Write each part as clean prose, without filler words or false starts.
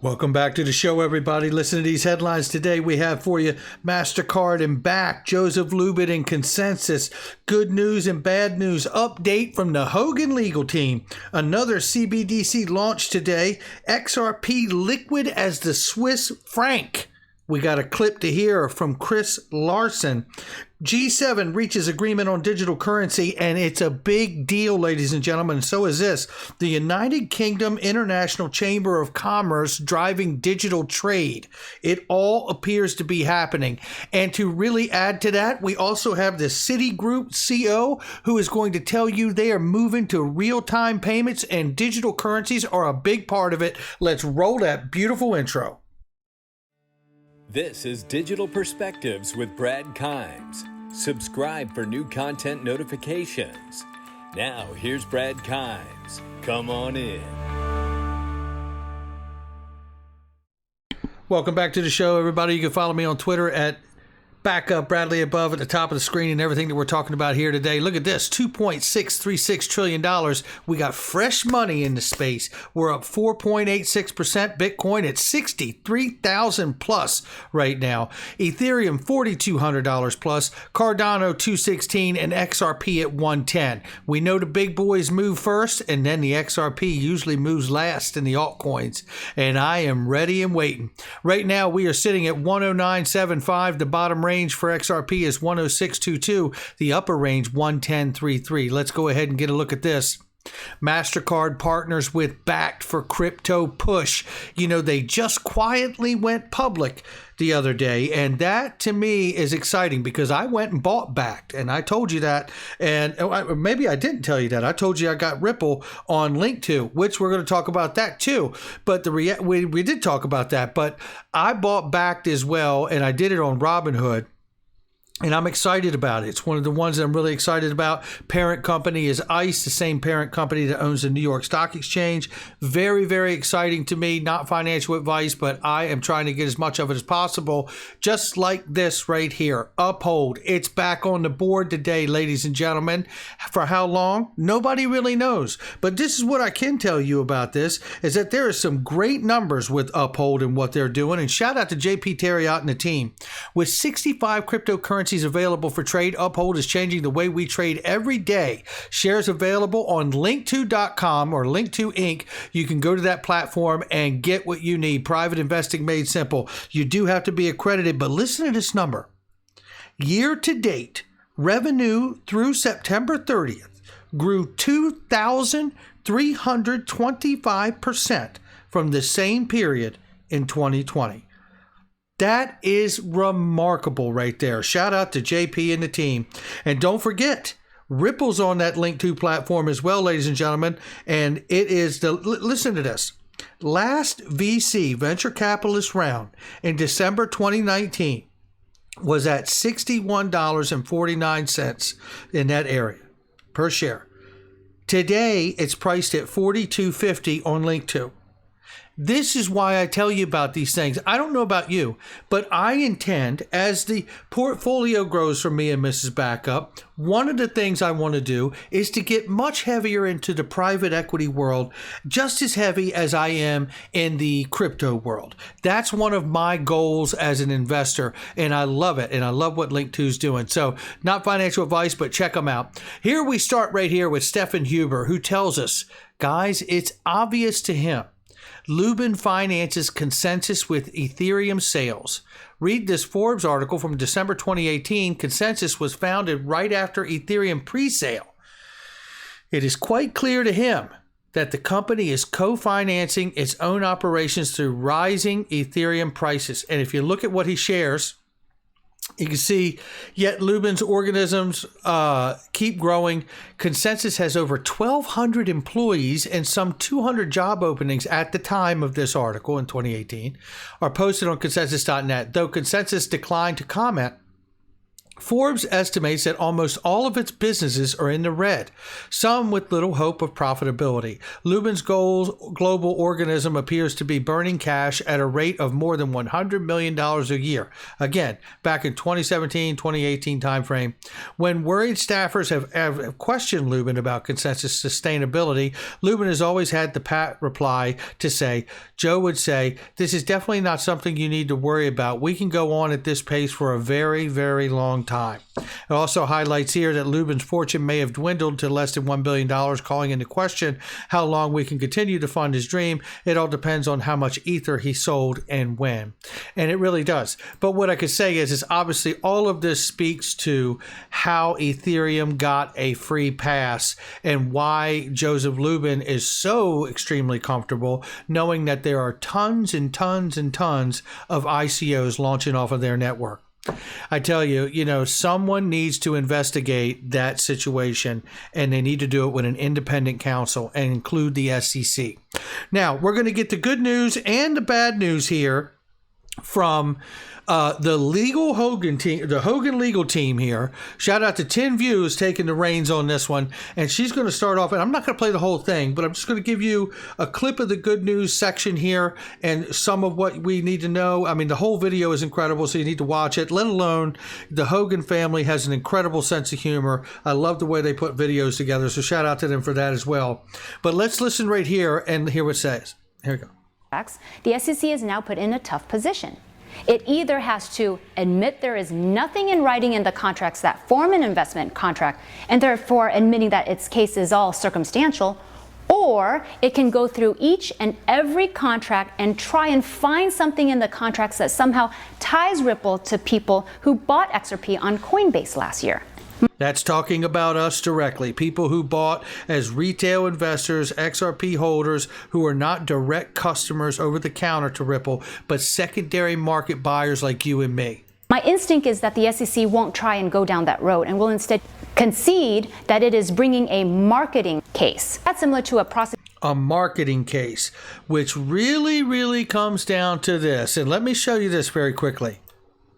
Welcome back to the show, everybody. Listen to these headlines today. We have for you MasterCard and Bakkt, Joseph Lubin and Consensus, good news and bad news, update from the Hogan legal team, another CBDC launch today, XRP liquid as the Swiss franc. We got a clip to hear from Chris Larson. G7 reaches agreement on digital currency, and it's a big deal, ladies and gentlemen. So is this. The United Kingdom International Chamber of Commerce driving digital trade. It all appears to be happening. And to really add to that, we also have the Citigroup CO who is going to tell you they are moving to real-time payments, and digital currencies are a big part of it. Let's roll that beautiful intro. This is Digital Perspectives with Brad Kimes. Subscribe for new content notifications. Now, here's Brad Kimes. Come on in. Welcome back to the show, everybody. You can follow me on Twitter at Backup Bradley above at the top of the screen, and everything that we're talking about here today. Look at this, $2.636 trillion. We got fresh money in the space. We're up 4.86%. Bitcoin at 63,000 plus right now. Ethereum $4,200 plus. Cardano 216 and XRP at 110. We know the big boys move first, and then the XRP usually moves last in the altcoins. And I am ready and waiting. Right now we are sitting at 109.75. The bottom range for XRP is 106.22, the upper range 110.33. Let's go ahead and get a look at this. MasterCard partners with Bakkt for crypto push. You know, they just quietly went public the other day, and that to me is exciting because I went and bought Bakkt, and I told you that, and maybe I didn't tell you that. I told you I got Ripple on Link2, which we're going to talk about that too. But we did talk about that, but I bought Bakkt as well, and I did it on Robinhood. And I'm excited about it. It's one of the ones that I'm really excited about. Parent company is ICE, the same parent company that owns the New York Stock Exchange. Very, very exciting to me. Not financial advice, but I am trying to get as much of it as possible. Just like this right here. Uphold. It's back on the board today, ladies and gentlemen. For how long? Nobody really knows. But this is what I can tell you about this, is that there are some great numbers with Uphold and what they're doing. And shout out to JP Terriot and the team. With 65 cryptocurrencies available for trade, Uphold is changing the way we trade every day. Shares available on Link2.com or Link2 Inc. You can go to that platform and get what you need. Private investing made simple. You do have to be accredited, but listen to this number. Year to date, revenue through September 30th grew 2,325% from the same period in 2020. That is remarkable right there. Shout out to JP and the team. And don't forget, Ripple's on that Link2 platform as well, ladies and gentlemen. And it is listen to this. Last VC venture capitalist round in December 2019 was at $61.49 in that area per share. Today, it's priced at $42.50 on Link2. This is why I tell you about these things. I don't know about you, but I intend, as the portfolio grows for me and Mrs. Backup, one of the things I want to do is to get much heavier into the private equity world, just as heavy as I am in the crypto world. That's one of my goals as an investor, and I love it, and I love what Link2 is doing. So, not financial advice, but check them out. Here we start right here with Stefan Huber, who tells us, guys, it's obvious to him. Lubin finances Consensus with Ethereum sales. Read this Forbes article from December 2018. Consensus was founded right after Ethereum pre-sale. It is quite clear to him that the company is co-financing its own operations through rising Ethereum prices. And if you look at what he shares, you can see, yet Lubin's organisms keep growing. Consensus has over 1,200 employees, and some 200 job openings at the time of this article in 2018 are posted on consensus.net. Though Consensus declined to comment Forbes estimates that almost all of its businesses are in the red, some with little hope of profitability. Lubin's global organism appears to be burning cash at a rate of more than $100 million a year. Again, back in 2017, 2018 timeframe, when worried staffers have questioned Lubin about Consensus sustainability, Lubin has always had the pat reply to say, Joe would say, this is definitely not something you need to worry about. We can go on at this pace for a very, very long time. It also highlights here that Lubin's fortune may have dwindled to less than $1 billion, calling into question how long we can continue to fund his dream. It all depends on how much ether he sold and when. And it really does. But what I could say is obviously all of this speaks to how Ethereum got a free pass and why Joseph Lubin is so extremely comfortable knowing that there are tons and tons and tons of ICOs launching off of their network. I tell you, someone needs to investigate that situation, and they need to do it with an independent counsel and include the SEC. Now, we're going to get the good news and the bad news here from the legal Hogan team, the Hogan legal team here. Shout out to 10 Views taking the reins on this one. And she's going to start off, and I'm not going to play the whole thing, but I'm just going to give you a clip of the good news section here and some of what we need to know. I mean, the whole video is incredible, so you need to watch it, let alone the Hogan family has an incredible sense of humor. I love the way they put videos together, so shout out to them for that as well. But let's listen right here and hear what it says. Here we go. The SEC is now put in a tough position. It either has to admit there is nothing in writing in the contracts that form an investment contract, and therefore admitting that its case is all circumstantial, or it can go through each and every contract and try and find something in the contracts that somehow ties Ripple to people who bought XRP on Coinbase last year. That's talking about us directly, people who bought as retail investors, XRP holders who are not direct customers over the counter to Ripple, but secondary market buyers like you and me. My instinct is that the SEC won't try and go down that road and will instead concede that it is bringing a marketing case. That's similar to a marketing case, which really comes down to this. And let me show you this very quickly.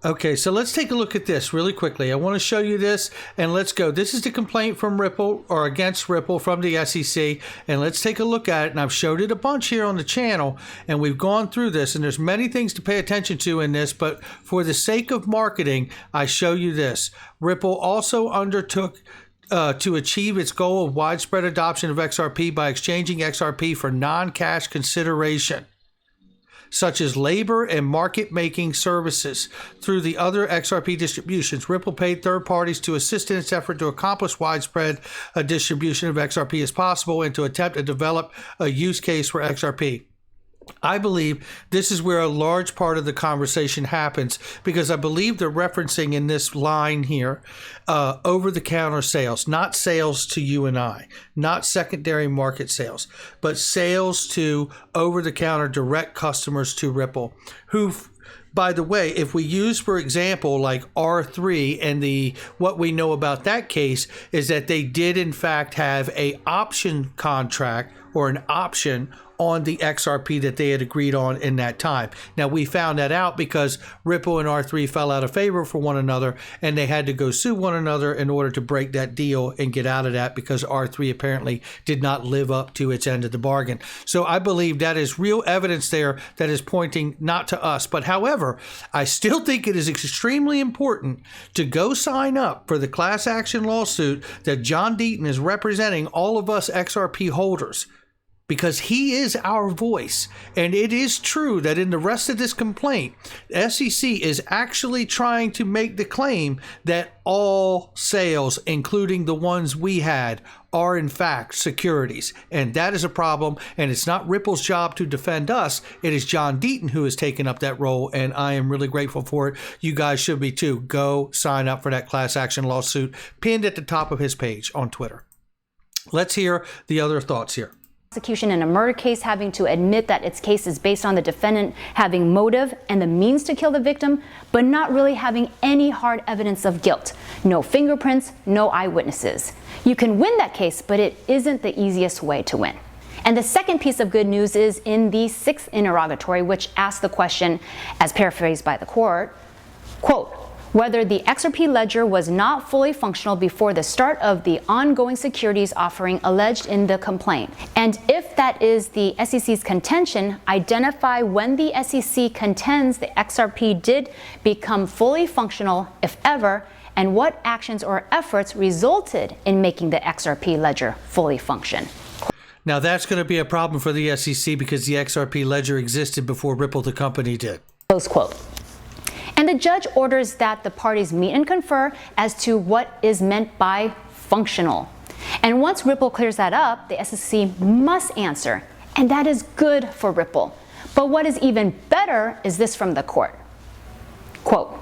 Okay, so let's take a look at this really quickly. I want to show you this, and let's go. This is the complaint from Ripple, or against Ripple, from the SEC, and let's take a look at it. And I've showed it a bunch here on the channel, and we've gone through this, and there's many things to pay attention to in this, but for the sake of marketing, I show you this. Ripple also undertook to achieve its goal of widespread adoption of XRP by exchanging XRP for non-cash consideration, such as labor and market-making services. Through the other XRP distributions, Ripple paid third parties to assist in its effort to accomplish widespread distribution of XRP as possible and to attempt to develop a use case for XRP. I believe this is where a large part of the conversation happens, because I believe they're referencing in this line here over-the-counter sales, not sales to you and I, not secondary market sales, but sales to over-the-counter direct customers to Ripple, who, by the way, if we use, for example, like R3, and what we know about that case is that they did in fact have a option contract or an option on the XRP that they had agreed on in that time. Now, we found that out because Ripple and R3 fell out of favor for one another, and they had to go sue one another in order to break that deal and get out of that, because R3 apparently did not live up to its end of the bargain. So I believe that is real evidence there that is pointing not to us. But however, I still think it is extremely important to go sign up for the class action lawsuit that John Deaton is representing all of us XRP holders, because he is our voice. And it is true that in the rest of this complaint, SEC is actually trying to make the claim that all sales, including the ones we had, are in fact securities. And that is a problem. And it's not Ripple's job to defend us. It is John Deaton who has taken up that role. And I am really grateful for it. You guys should be too. Go sign up for that class action lawsuit pinned at the top of his page on Twitter. Let's hear the other thoughts here. Prosecution in a murder case having to admit that its case is based on the defendant having motive and the means to kill the victim, but not really having any hard evidence of guilt. No fingerprints, no eyewitnesses. You can win that case, but it isn't the easiest way to win. And the second piece of good news is in the sixth interrogatory, which asked the question, as paraphrased by the court, quote, whether the XRP ledger was not fully functional before the start of the ongoing securities offering alleged in the complaint. And if that is the SEC's contention, identify when the SEC contends the XRP did become fully functional, if ever, and what actions or efforts resulted in making the XRP ledger fully function. Now that's going to be a problem for the SEC because the XRP ledger existed before Ripple, the company, did. Close quote. And the judge orders that the parties meet and confer as to what is meant by functional. And once Ripple clears that up, the SEC must answer, and that is good for Ripple. But what is even better is this from the court. Quote,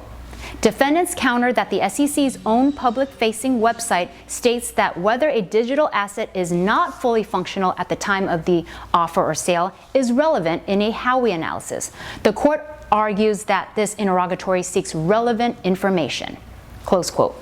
defendants counter that the SEC's own public-facing website states that whether a digital asset is not fully functional at the time of the offer or sale is relevant in a Howey analysis. The court argues that this interrogatory seeks relevant information. Close quote.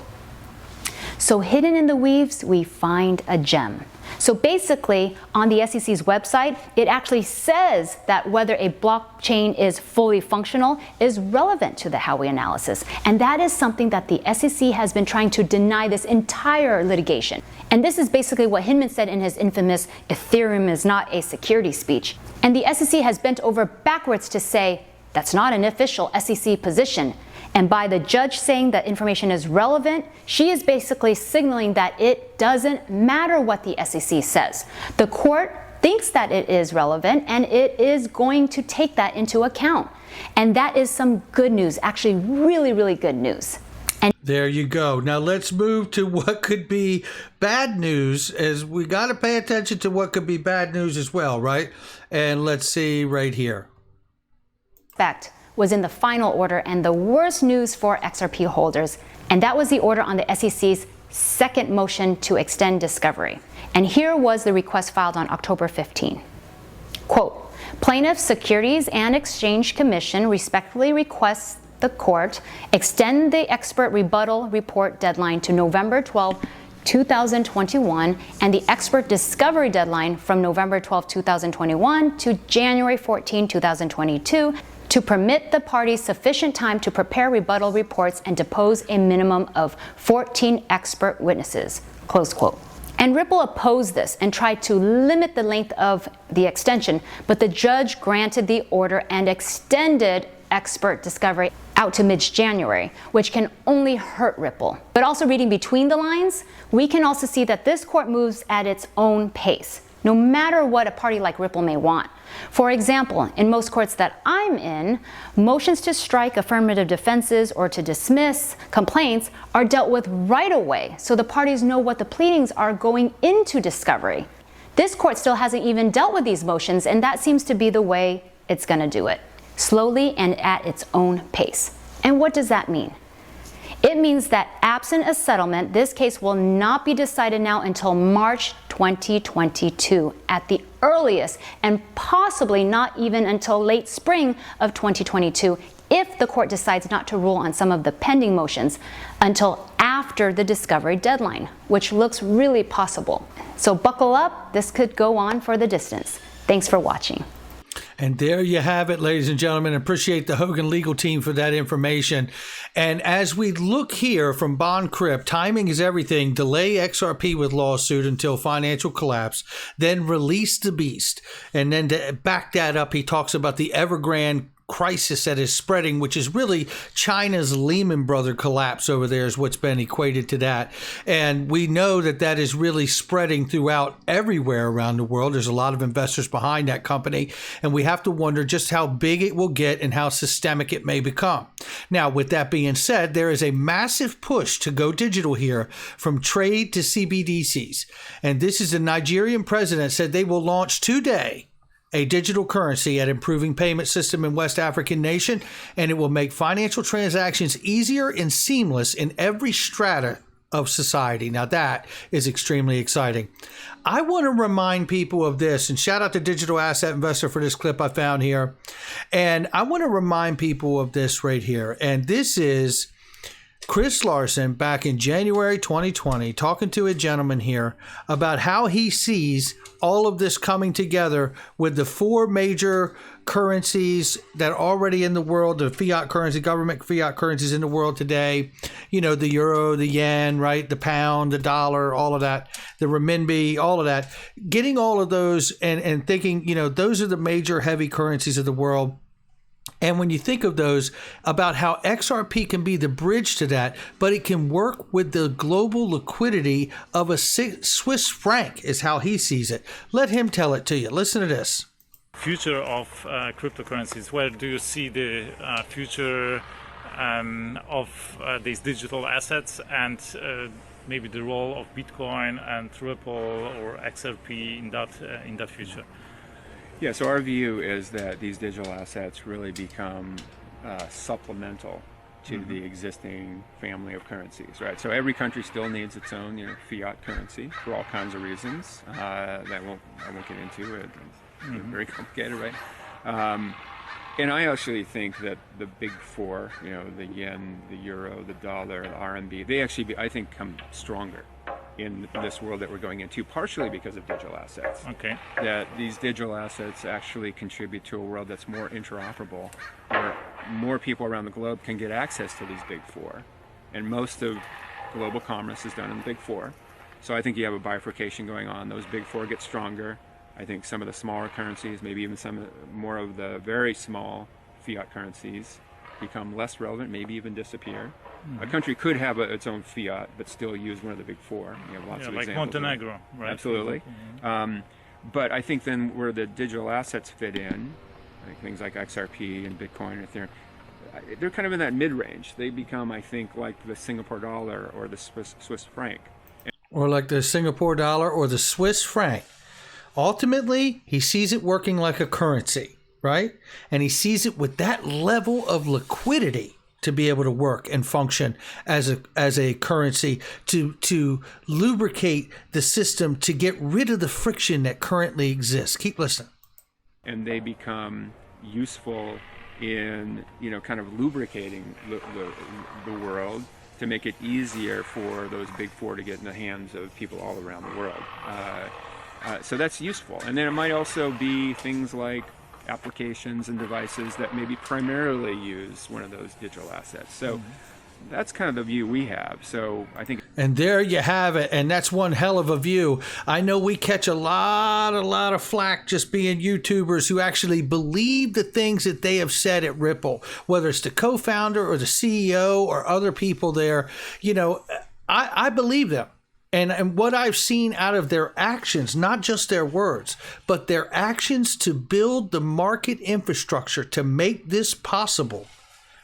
So hidden in the weaves, we find a gem. So basically, on the SEC's website, it actually says that whether a blockchain is fully functional is relevant to the Howey analysis. And that is something that the SEC has been trying to deny this entire litigation. And this is basically what Hinman said in his infamous Ethereum is not a security speech. And the SEC has bent over backwards to say, that's not an official SEC position. And by the judge saying that information is relevant, she is basically signaling that it doesn't matter what the SEC says. The court thinks that it is relevant and it is going to take that into account. And that is some good news, actually really, really good news. And there you go. Now let's move to what could be bad news, as we got to pay attention to what could be bad news as well, right? And let's see right here. Was in the final order and the worst news for XRP holders, and that was the order on the SEC's second motion to extend discovery. And here was the request filed on October 15. Quote, plaintiffs' Securities and Exchange Commission respectfully requests the court extend the expert rebuttal report deadline to November 12, 2021, and the expert discovery deadline from November 12, 2021 to January 14, 2022, to permit the parties sufficient time to prepare rebuttal reports and depose a minimum of 14 expert witnesses, close quote. And Ripple opposed this and tried to limit the length of the extension, but the judge granted the order and extended expert discovery out to mid-January, which can only hurt Ripple. But also reading between the lines, we can also see that this court moves at its own pace, no matter what a party like Ripple may want. For example, in most courts that I'm in, motions to strike affirmative defenses or to dismiss complaints are dealt with right away, so the parties know what the pleadings are going into discovery. This court still hasn't even dealt with these motions, and that seems to be the way it's going to do it, slowly and at its own pace. And what does that mean? It means that absent a settlement, this case will not be decided now until March 2022 at the earliest, and possibly not even until late spring of 2022 if the court decides not to rule on some of the pending motions until after the discovery deadline, which looks really possible. So buckle up, this could go on for the distance. Thanks for watching. And there you have it, ladies and gentlemen. Appreciate the Hogan legal team for that information. And as we look here from Bond Crypt, timing is everything. Delay XRP with lawsuit until financial collapse, then release the beast. And then to back that up, he talks about the Evergrande crisis that is spreading, which is really China's Lehman Brothers collapse over there is what's been equated to that. And we know that that is really spreading throughout everywhere around the world. There's a lot of investors behind that company, and we have to wonder just how big it will get and how systemic it may become. Now, with that being said, there is a massive push to go digital here from trade to CBDCs. And this is the Nigerian president said they will launch today a digital currency at improving payment system in West African nation, and it will make financial transactions easier and seamless in every strata of society. Now that is extremely exciting. I want to remind people of this, and shout out to Digital Asset Investor for this clip I found here. And I want to remind people of this right here. And this is Chris Larson back in January 2020 talking to a gentleman here about how he sees all of this coming together with the four major currencies that are already in the world, the fiat currency, government fiat currencies in the world today, you know, the euro, the yen, right, the pound, the dollar, all of that, the renminbi, all of that, getting all of those and thinking, you know, those are the major heavy currencies of the world. And when you think of those, about how XRP can be the bridge to that, but it can work with the global liquidity of a Swiss franc is how he sees it. Let him tell it to you. Listen to this. Future of cryptocurrencies. Where do you see the future of these digital assets and maybe the role of Bitcoin and Ripple or XRP in that future? Yeah, so our view is that these digital assets really become supplemental to the existing family of currencies, right? So every country still needs its own, you know, fiat currency for all kinds of reasons I won't get into it. It's very complicated, right? And I actually think that the big four, you know, the yen, the euro, the dollar, the RMB, they actually, I think, come stronger in this world that we're going into, partially because of digital assets. Okay. That these digital assets actually contribute to a world that's more interoperable, where more people around the globe can get access to these big four. And most of global commerce is done in the big four. So I think you have a bifurcation going on. Those big four get stronger. I think some of the smaller currencies, maybe even some more of the very small fiat currencies, become less relevant, maybe even disappear. A country could have its own fiat, but still use one of the big four. You have lots of like examples. Montenegro, right? Absolutely. But I think then where the digital assets fit in, like things like XRP and Bitcoin and Ethereum, they're kind of in that mid-range. They become, I think, like the Singapore dollar or the Swiss franc. Or like the Singapore dollar or the Swiss franc. Ultimately, he sees it working like a currency, right? And he sees it with that level of liquidity to be able to work and function as a currency to lubricate the system, to get rid of the friction that currently exists. Keep listening. And they become useful in, you know, kind of lubricating the world to make it easier for those big four to get in the hands of people all around the world. So that's useful. And then it might also be things like applications and devices that maybe primarily use one of those digital assets. So that's kind of the view we have. So I think. And there you have it. And that's one hell of a view. I know we catch a lot of flack just being YouTubers who actually believe the things that they have said at Ripple, whether it's the co-founder or the CEO or other people there. You know, I believe them. And what I've seen out of their actions, not just their words, but their actions to build the market infrastructure to make this possible,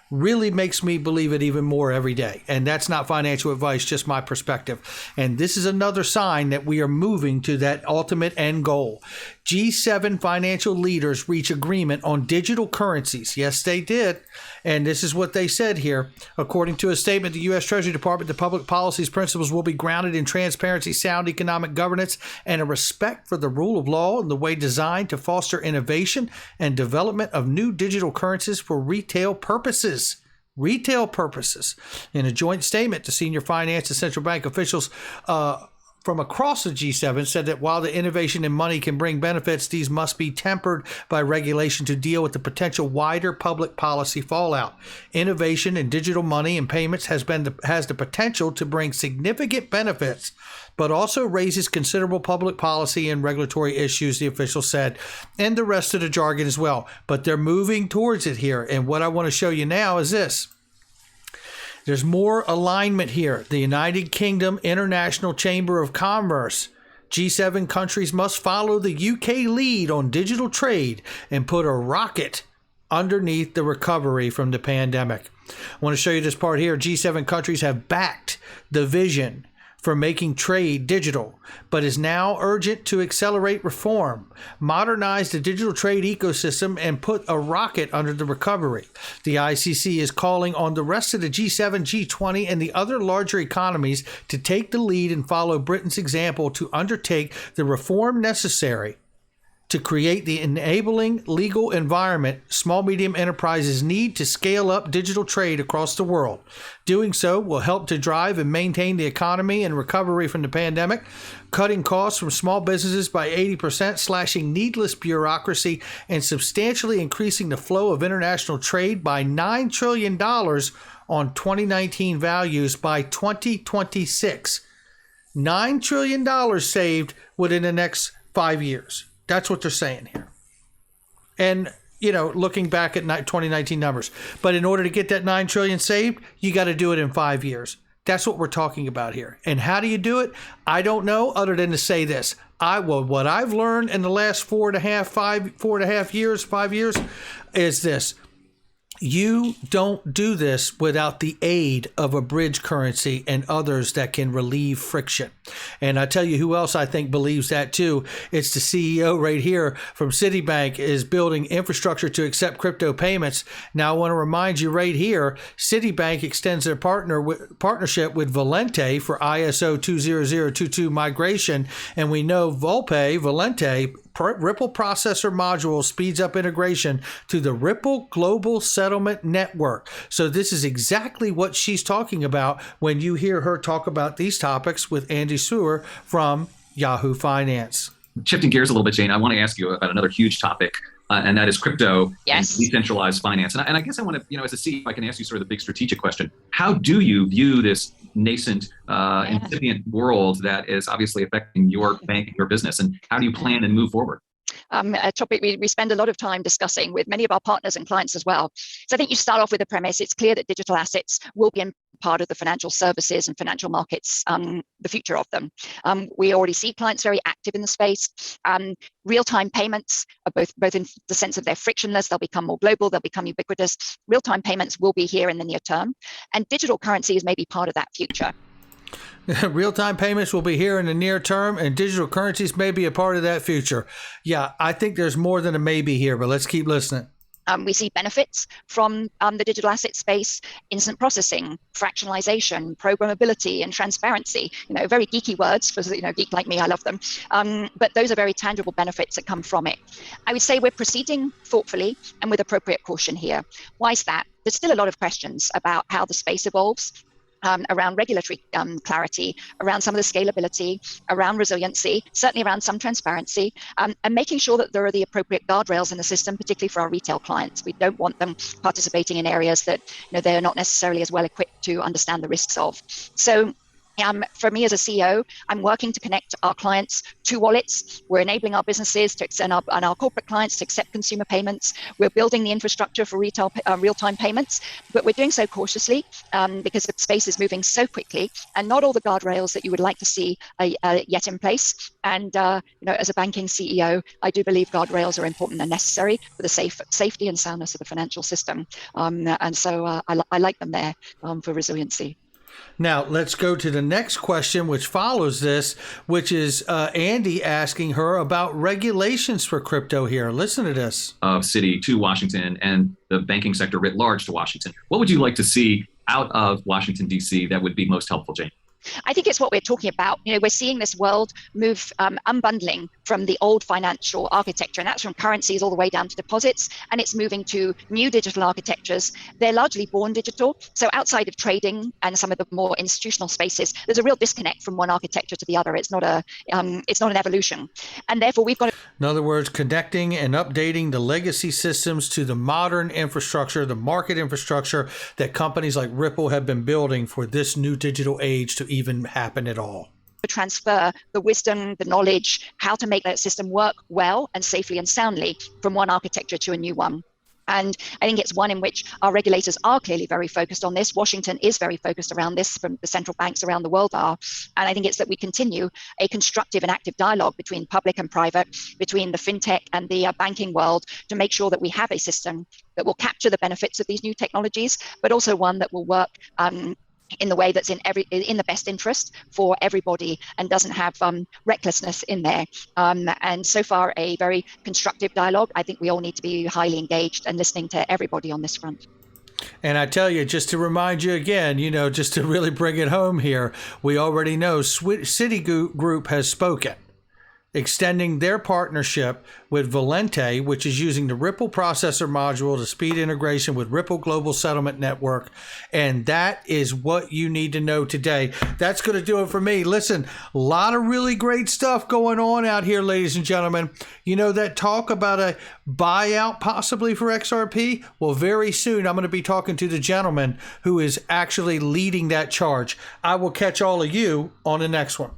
really makes me believe it even more every day. And that's not financial advice, just my perspective. And this is another sign that we are moving to that ultimate end goal. G7 financial leaders reach agreement on digital currencies. Yes, they did. And this is what they said here. According to a statement, the U.S. Treasury Department, the public policies principles will be grounded in transparency, sound economic governance, and a respect for the rule of law in the way designed to foster innovation and development of new digital currencies for retail purposes. Retail purposes. In a joint statement, the senior finance and central bank officials from across the G7 said that while the innovation in money can bring benefits, these must be tempered by regulation to deal with the potential wider public policy fallout. Innovation in digital money and payments has the potential to bring significant benefits, but also raises considerable public policy and regulatory issues, the official said, and the rest of the jargon as well. But they're moving towards it here. And what I want to show you now is this. There's more alignment here. The United Kingdom International Chamber of Commerce. G7 countries must follow the UK lead on digital trade and put a rocket underneath the recovery from the pandemic. I want to show you this part here. G7 countries have backed the vision for making trade digital, but is now urgent to accelerate reform, modernize the digital trade ecosystem, and put a rocket under the recovery. The ICC is calling on the rest of the G7, G20, and the other larger economies to take the lead and follow Britain's example to undertake the reform necessary to create the enabling legal environment small medium enterprises need to scale up digital trade across the world. Doing so will help to drive and maintain the economy and recovery from the pandemic, cutting costs from small businesses by 80%, slashing needless bureaucracy, and substantially increasing the flow of international trade by $9 trillion on 2019 values by 2026. $9 trillion saved within the next 5 years. That's what they're saying here. And, looking back at 2019 numbers. But in order to get that $9 trillion saved, you got to do it in 5 years. That's what we're talking about here. And how do you do it? I don't know, other than to say this. What I've learned in the last 5 years is this. You don't do this without the aid of a bridge currency and others that can relieve friction. And I tell you who else I think believes that too. It's the CEO right here from Citibank is building infrastructure to accept crypto payments. Now I want to remind you right here, Citibank extends their partnership with Valente for ISO 20022 migration. And we know Valente Ripple processor module speeds up integration to the Ripple Global Settlement Network. So this is exactly what she's talking about when you hear her talk about these topics with Andy Sewer from Yahoo Finance. Shifting gears a little bit, Jane, I want to ask you about another huge topic, and that is crypto and decentralized finance. And I guess I want to, as a CEO, I can ask you sort of the big strategic question. How do you view this nascent, incipient world that is obviously affecting your bank and your business? And how do you plan and move forward? A topic we spend a lot of time discussing with many of our partners and clients as well. So I think you start off with the premise, it's clear that digital assets will be part of the financial services and financial markets, the future of them. We already see clients very active in the space. Real-time payments are both in the sense of they're frictionless, they'll become more global, they'll become ubiquitous. Real-time payments will be here in the near term, and digital currency is maybe part of that future. Real-time payments will be here in the near term, and digital currencies may be a part of that future. Yeah, I think there's more than a maybe here, but let's keep listening. We see benefits from the digital asset space, instant processing, fractionalization, programmability, and transparency. Very geeky words for geek like me. I love them. But those are very tangible benefits that come from it. I would say we're proceeding thoughtfully and with appropriate caution here. Why is that? There's still a lot of questions about how the space evolves. Around regulatory clarity, around some of the scalability, around resiliency, certainly around some transparency, and making sure that there are the appropriate guardrails in the system, particularly for our retail clients. We don't want them participating in areas that they're not necessarily as well equipped to understand the risks of. So for me as a CEO, I'm working to connect our clients to wallets. We're enabling our businesses and our corporate clients to accept consumer payments. We're building the infrastructure for retail real-time payments, but we're doing so cautiously because the space is moving so quickly, and not all the guardrails that you would like to see are yet in place. And as a banking CEO, I do believe guardrails are important and necessary for the safety and soundness of the financial system. And so I like them there for resiliency. Now, let's go to the next question, which follows this, which is Andy asking her about regulations for crypto here. Listen to this. Of Citi to Washington and the banking sector writ large to Washington. What would you like to see out of Washington, D.C. that would be most helpful, Jane? I think it's what we're talking about. We're seeing this world move, unbundling from the old financial architecture, and that's from currencies all the way down to deposits, and it's moving to new digital architectures. They're largely born digital. So outside of trading and some of the more institutional spaces, there's a real disconnect from one architecture to the other. It's not an evolution. And therefore, we've got to... In other words, connecting and updating the legacy systems to the modern infrastructure, the market infrastructure that companies like Ripple have been building for this new digital age to even happen at all. Transfer the wisdom, the knowledge, how to make that system work well and safely and soundly from one architecture to a new one. And I think it's one in which our regulators are clearly very focused on this. Washington is very focused around this, from the central banks around the world are. And I think it's that we continue a constructive and active dialogue between public and private, between the fintech and the banking world, to make sure that we have a system that will capture the benefits of these new technologies, but also one that will work in the way that's in the best interest for everybody and doesn't have recklessness in there. And so far, a very constructive dialogue. I think we all need to be highly engaged and listening to everybody on this front. And I tell you, just to remind you again, just to really bring it home here, we already know Citigroup has spoken. extending their partnership with Valente, which is using the Ripple processor module to speed integration with Ripple Global Settlement Network. And that is what you need to know today. That's going to do it for me. Listen, a lot of really great stuff going on out here, ladies and gentlemen. You know that talk about a buyout possibly for XRP? Well, very soon I'm going to be talking to the gentleman who is actually leading that charge. I will catch all of you on the next one.